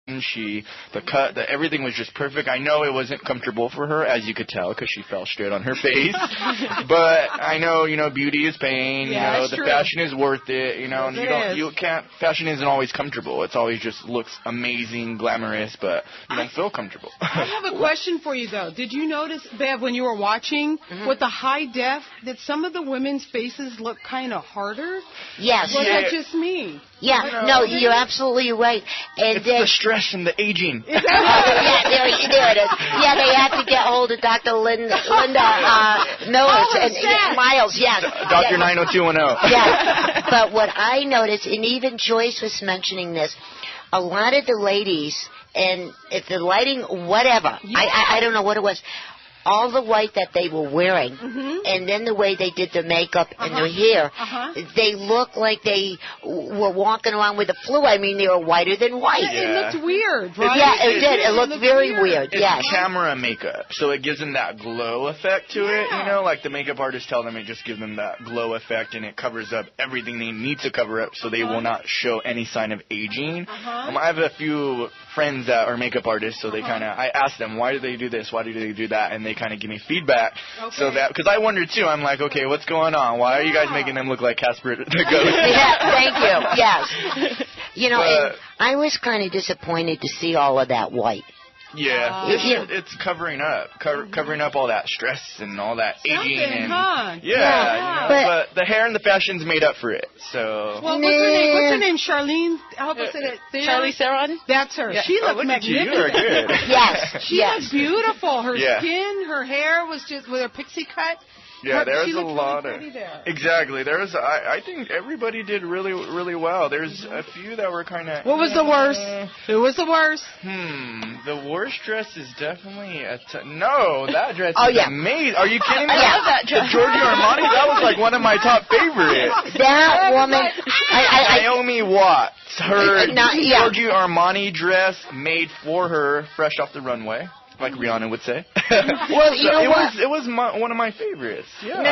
The cut, everything was just perfect. I know it wasn't comfortable for her, as you could tell, because she fell straight on her face. But I know, beauty is pain. Yeah, the fashion is worth it. Fashion isn't always comfortable. It's always just looks amazing, glamorous, but you don't feel comfortable. I have a question for you though. Did you notice, Bev, when you were watching with the high def, that some of the women's faces look kind of harder? Yes. Was that just me? Yeah, no, you're absolutely right. And it's the stress from the aging. There it is. Yeah, they had to get hold of Dr. Linda Millers and Miles, yes. Dr. 90210. Yeah, but what I noticed, and even Joyce was mentioning this, a lot of the ladies, and if the lighting, whatever, I don't know what it was, all the white that they were wearing, and then the way they did their makeup and their hair, they looked like they were walking around with the flu. I mean, they were whiter than white. It looked weird, right? Yeah, it did. It looked very weird. It's camera makeup, so it gives them that glow effect to it. Like the makeup artists tell them, it just gives them that glow effect, and it covers up everything they need to cover up, so they will not show any sign of aging. I have a few friends that are makeup artists, so they I ask them, why do they do this? Why do they do that? And they kind of give me feedback, so that, because I wonder too, I'm like, okay, what's going on? Why are you guys making them look like Casper the Ghost? Yeah, thank you. Yes. And I was kind of disappointed to see all of that white. Yeah, it's covering up, covering up all that stress and all that aging. And, but the hair and the fashion's made up for it. So. Well, what's her name? Charlene. Help us in it. Charlize Theron. That's her. Yeah. She looked magnificent. You are good. Yes. She looked beautiful. Her skin, her hair was just with her pixie cut. Yeah, there's a lot really there. Exactly. I think everybody did really, really well. There's a few that were kind of. What was the worst? Who was the worst? The worst dress is definitely that dress is amazing. Are you kidding me? I love that dress. The Giorgio Armani, that was like one of my top favorites. That woman, Naomi Watts, her Giorgio Armani dress made for her, fresh off the runway. Like Rihanna would say. Well, you know what? It was one of my favorites. Yeah. No.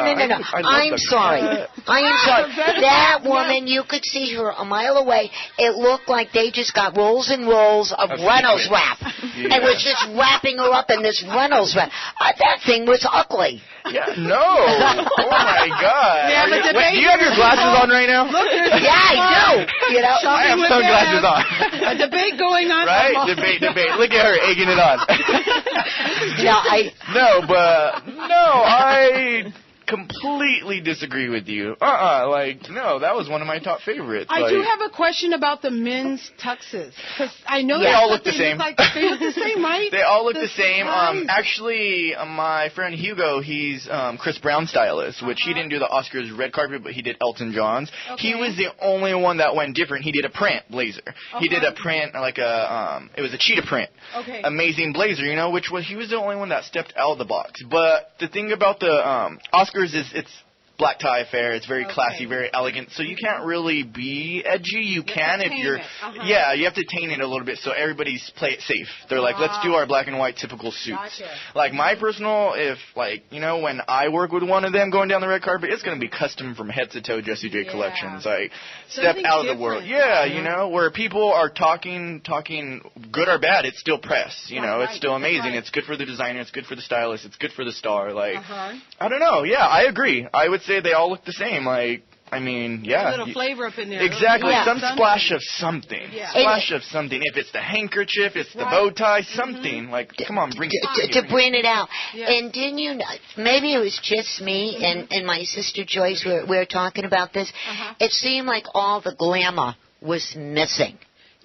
I'm sorry. That woman, you could see her a mile away. It looked like they just got rolls and rolls of Reynolds wrap. And was just wrapping her up in this Reynolds wrap. That thing was ugly. Yeah, no. Oh, my God. Do you have your glasses on right now? Yeah, I do. I have sunglasses on. A debate going on. Right? Debate. Look at her egging it on. I completely disagree with you. No, that was one of my top favorites. I do have a question about the men's tuxes, because I know they all look the same. They look the same, right? They all look the same. Actually, my friend Hugo, he's Chris Brown's stylist, which he didn't do the Oscars red carpet, but he did Elton John's. Okay. He was the only one that went different. He did a print blazer. Okay. He did a print it was a cheetah print. Okay. Amazing blazer, he was the only one that stepped out of the box. But the thing about the Oscars is it's black tie affair. It's very classy, very elegant. So you can't really be edgy. You can if you're. Yeah, you have to taint it a little bit so everybody's play it safe. They're like, let's do our black and white typical suits. Gotcha. Like my personal, when I work with one of them going down the red carpet, it's going to be custom from head to toe Jessie J collections. Like step out of the world. Yeah, where people are talking good or bad, it's still press. It's still amazing. It's good for the designer. It's good for the stylist. It's good for the star. Like I don't know. Yeah, I agree. I would say they all look the same. A little flavor up in there. Exactly. Some splash of something. Yeah. Splash of something. If it's the handkerchief, it's the bow tie, something. Come on, bring it. To bring it out. Yes. And didn't you know, maybe it was just me and my sister Joyce, we were talking about this. It seemed like all the glamour was missing.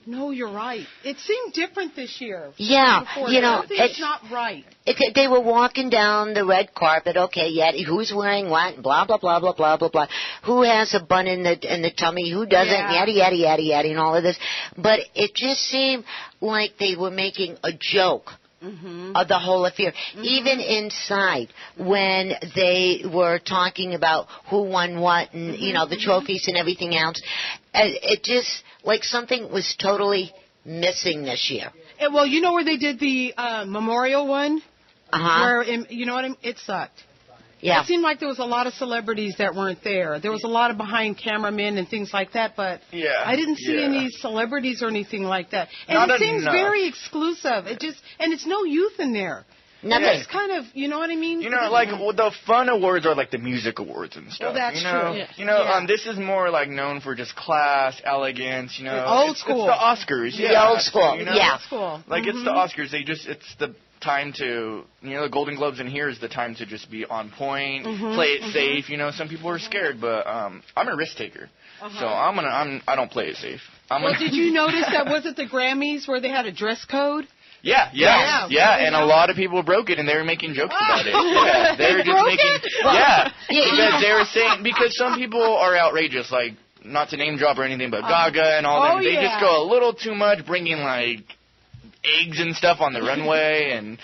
No, you're right. It seemed different this year. Yeah, it's not right. They were walking down the red carpet. Okay, who's wearing what? Blah blah blah blah blah blah blah. Who has a bun in the tummy? Who doesn't? Yada yada yada yada, and all of this. But it just seemed like they were making a joke of the whole affair. Even inside, when they were talking about who won what and the trophies and everything else, it just like something was totally missing this year. Well, where they did the memorial one, where it sucked. Yeah. It seemed like there was a lot of celebrities that weren't there. There was a lot of behind cameramen and things like that, but I didn't see any celebrities or anything like that. And Not it seems enough. very exclusive. And it's no youth in there. Nothing. It's kind of, you know what I mean? Like the fun awards are like the music awards and stuff. Well, that's true. This is more like known for just class, elegance. Old school. It's the Oscars. The old school. Yeah. Old school. Like it's the Oscars. It's the time to, the Golden Globes in here is the time to just be on point, play it safe. Some people are scared, but I'm a risk taker, so I don't play it safe. Well, did you notice that was it the Grammys where they had a dress code? Yeah, and a lot of people broke it, and they were making jokes about it. Yeah, they were just making, because they were saying, because some people are outrageous, like, not to name drop or anything, but Gaga and all them, they just go a little too much, bringing, like, eggs and stuff on the runway, and,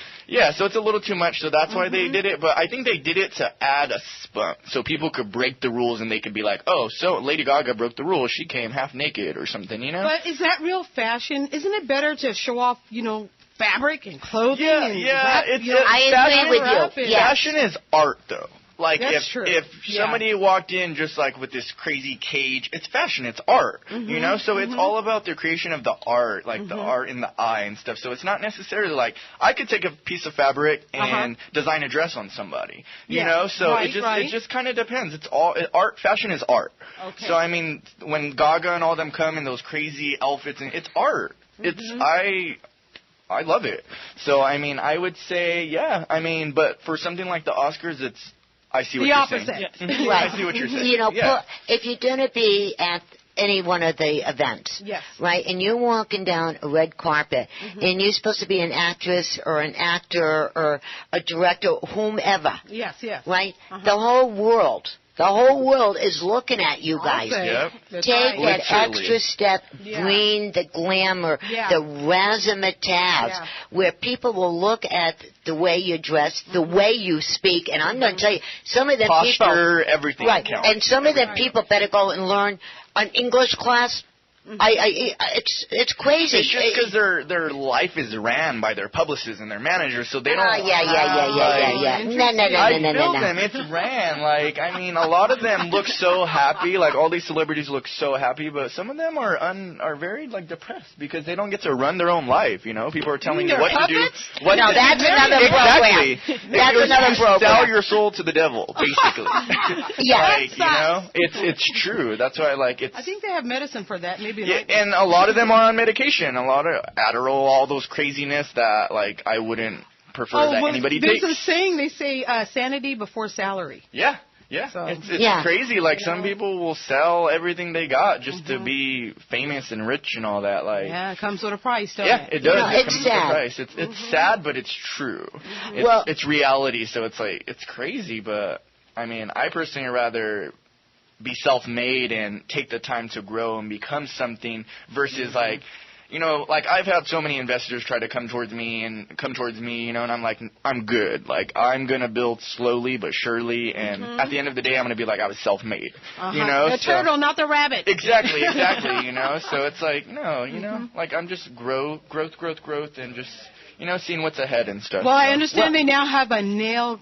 so it's a little too much, so that's why they did it, but I think they did it to add a spunk, so people could break the rules, and they could be like, oh, so Lady Gaga broke the rules, she came half naked, or something, But is that real fashion? Isn't it better to show off, fabric and clothing? I agree with you. Fashion is art, though. Like, that's true. if somebody walked in just, like, with this crazy cage, it's fashion, it's art, So it's all about the creation of the art, like the art in the eye and stuff. So it's not necessarily like, I could take a piece of fabric and design a dress on somebody, you know? So it just kind of depends. It's all, art, fashion is art. Okay. So, I mean, when Gaga and all them come in those crazy outfits, and it's art. It's, I love it. So, I mean, I would say, but for something like the Oscars, I see what you're saying. The opposite. Right. I see what you're saying. If you're going to be at any one of the events, right, and you're walking down a red carpet, and you're supposed to be an actress or an actor or a director, whomever, right, the whole world is looking at you guys. Take that extra step, bring the glamour, the razzmatazz, where people will look at the way you dress, the way you speak, and I'm going to tell you, some of them posture, everything counts. And some of them people better go and learn an English class. It's crazy. It's just because their life is ran by their publicists and their managers, so they don't. No. I feel them. It's ran. Like, I mean, a lot of them look so happy. Like, all these celebrities look so happy, but some of them are very like depressed because they don't get to run their own life. People are telling you what to do. That's another program. That's another program. Sell your soul to the devil, basically. It's true. That's why I think they have medicine for that. Maybe. And a lot of them are on medication. A lot of Adderall, all those craziness that, like, I wouldn't prefer that anybody takes. There's a saying, they say, sanity before salary. Yeah. So, it's crazy. Like, some people will sell everything they got just to be famous and rich and all that. Like, it comes with a price, doesn't it? It does. It comes with a price. It's sad, but it's true. It's reality, so it's like, it's crazy, but, I mean, I personally rather be self-made and take the time to grow and become something versus like I've had so many investors try to come towards me, and I'm like, I'm good. Like, I'm going to build slowly but surely, and at the end of the day, I'm going to be like, I was self-made, The turtle, not the rabbit. Exactly, so it's like, no, like, I'm just growth, and just, seeing what's ahead and stuff. Well, I understand they now have a nail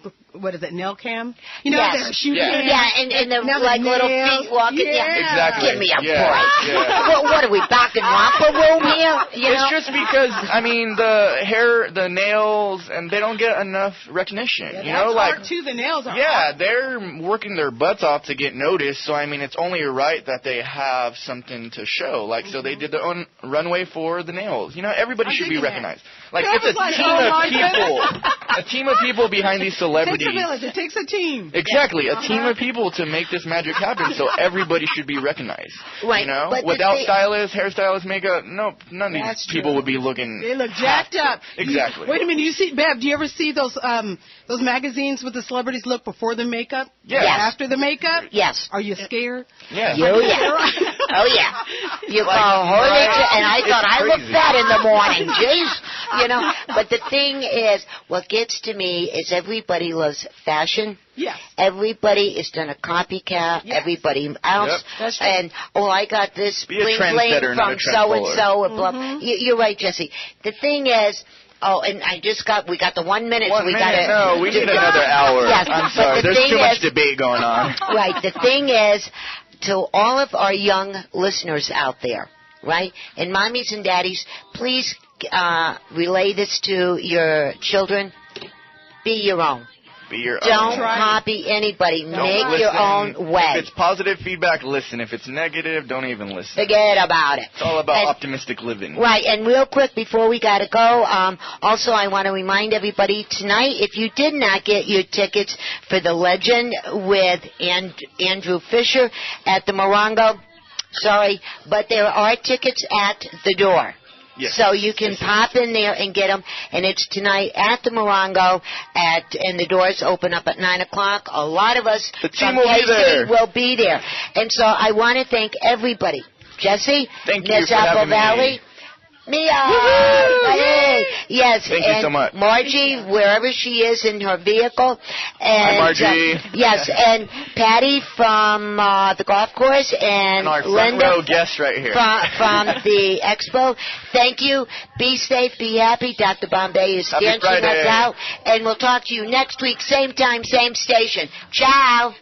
cam? They're shooting. And they're like little feet walking. Exactly. Give me a break. What are we, back in romper room here? It's just because, I mean, the hair, the nails, and they don't get enough recognition. That's art too, the nails are art. They're working their butts off to get noticed, so, I mean, it's only right that they have something to show. Like, so they did their own runway for the nails. Everybody should be recognized. Like, it's a team of people behind these celebrities. It takes a village. It takes a team. Exactly. A team of people to make this magic happen, so everybody should be recognized. Right. But without stylists, hairstylists, makeup, none of these people would be looking... They look jacked up. Exactly. Wait a minute. Bev, do you ever see those magazines with the celebrities look before the makeup? Yes. After the makeup? Yes. Are you scared? Yes. Oh, yeah. You call her and I thought I looked fat in the morning. Jeez. But the thing is, what gets to me is everybody loves fashion. Yes. Everybody is done a copycat. Yes. Everybody else. Yep. That's true. And, I got this bling bling from so-and-so. You're right, Jesse. The thing is, Oh, and we got the 1 minute. We need another hour. Yes, I'm sorry. There's too much debate going on. Right. The thing is, to all of our young listeners out there, right, and mommies and daddies, please relay this to your children. Be your own. Don't copy anybody. Make your own way. If it's positive feedback, listen. If it's negative, don't even listen. Forget about it. It's all about optimistic living. Right, and real quick before we got to go, also I want to remind everybody tonight, if you did not get your tickets for the Legend with Andrew Fisher at the Morongo, sorry, but there are tickets at the door. Yes. So you can pop in there and get them, and it's tonight at the Morongo, and the doors open up at 9 o'clock. A lot of us from KC will be there. And so I want to thank everybody. Jesse, thank you for having Valley. Mia! Yes, thank you so much. Margie, wherever she is in her vehicle. And, hi, Margie. Yes, and Patty from the golf course, and our Linda front row guest right here. from the Expo. Thank you. Be safe, be happy. Dr. Bombay is dancing us out. And we'll talk to you next week, same time, same station. Ciao.